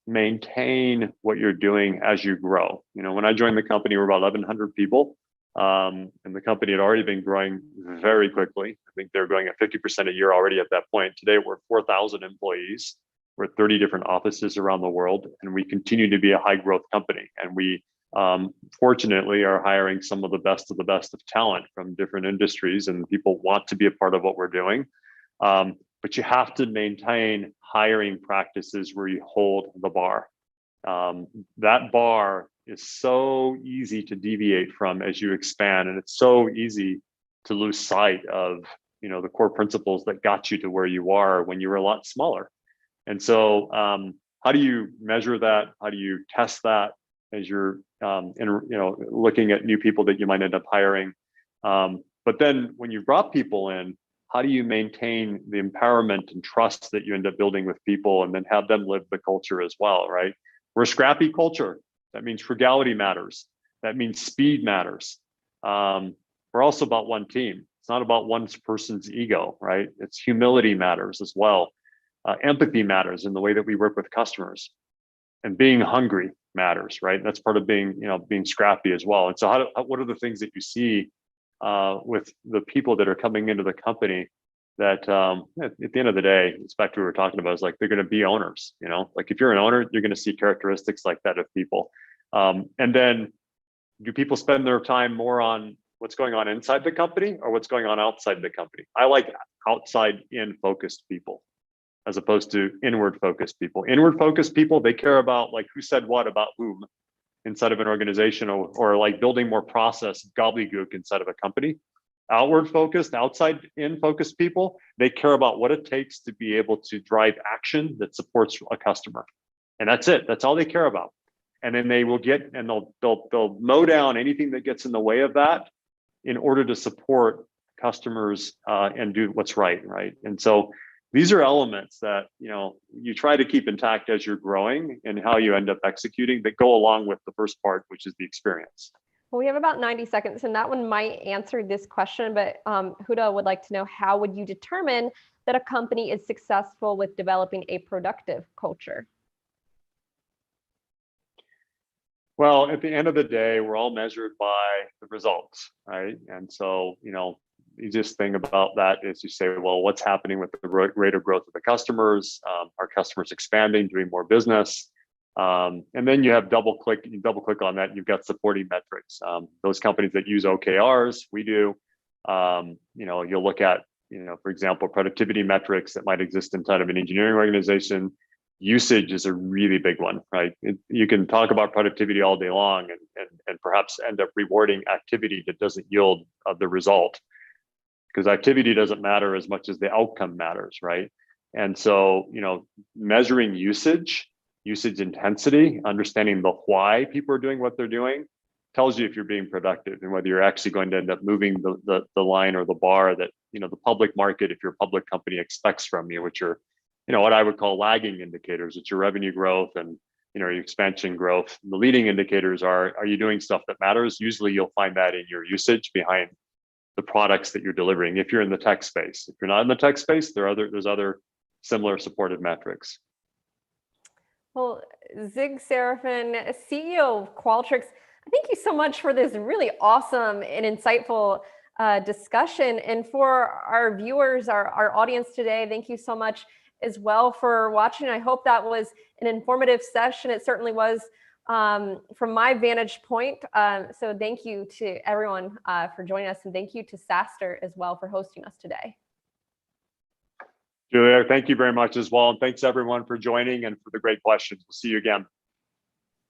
S1: maintain what you're doing as you grow. You know, when I joined the company, we're about 1,100 people, and the company had already been growing very quickly. I think they're growing at 50% a year already at that point. Today, we're 4,000 employees. We're at 30 different offices around the world, and we continue to be a high growth company. And we fortunately are hiring some of the best of talent from different industries, and people want to be a part of what we're doing. But you have to maintain hiring practices where you hold the bar. That bar is so easy to deviate from as you expand, and it's so easy to lose sight of, you know, the core principles that got you to where you are when you were a lot smaller. And so how do you measure that? How do you test that as you're looking at new people that you might end up hiring? But then when you brought people in, how do you maintain the empowerment and trust that you end up building with people and then have them live the culture as well, right? We're a scrappy culture. That means frugality matters. That means speed matters. We're also about one team. It's not about one person's ego, right? It's humility matters as well. Empathy matters in the way that we work with customers, and being hungry matters, right? That's part of being, being scrappy as well. And so what are the things that you see with the people that are coming into the company that at the end of the day, it's back to what we were talking about, is like, they're going to be owners, like if you're an owner, you're going to see characteristics like that of people. And then do people spend their time more on what's going on inside the company or what's going on outside the company? I like outside in focused people as opposed to inward focused people. Inward focused people, they care about like who said what about whom inside of an organization, or like building more process gobbledygook inside of a company. Outward focused, outside in focused people, they care about what it takes to be able to drive action that supports a customer. And that's it. That's all they care about. And then they will get, and they'll mow down anything that gets in the way of that in order to support customers and do what's right. And so these are elements that you try to keep intact as you're growing, and how you end up executing that go along with the first part, which is the experience.
S2: Well, we have about 90 seconds, and that one might answer this question, but Huda would like to know, how would you determine that a company is successful with developing a productive culture?
S1: Well, at the end of the day, we're all measured by the results, right? And so, the easiest thing about that is you say, well, what's happening with the rate of growth of the customers? Are customers expanding, doing more business? And then you have double click on that, you've got supporting metrics. Those companies that use OKRs, we do, you'll look at, for example, productivity metrics that might exist inside of an engineering organization. Usage is a really big one, right? You can talk about productivity all day long and perhaps end up rewarding activity that doesn't yield the result, because activity doesn't matter as much as the outcome matters, right? And so, measuring usage intensity, understanding the why people are doing what they're doing, tells you if you're being productive and whether you're actually going to end up moving the line or the bar that, the public market, if you're a public company, expects from you, which are, what I would call lagging indicators. It's your revenue growth and, your expansion growth. The leading indicators are you doing stuff that matters? Usually you'll find that in your usage behind the products that you're delivering, if you're in the tech space. If you're not in the tech space, there's other similar supportive metrics.
S2: Well, Zig Serafin, CEO of Qualtrics, thank you so much for this really awesome and insightful discussion. And for our viewers, our audience today, thank you so much as well for watching. I hope that was an informative session. It certainly was from my vantage point. So thank you to everyone for joining us, and thank you to SaaStr as well for hosting us today.
S1: Julia, thank you very much as well. And thanks everyone for joining and for the great questions. We'll see you again.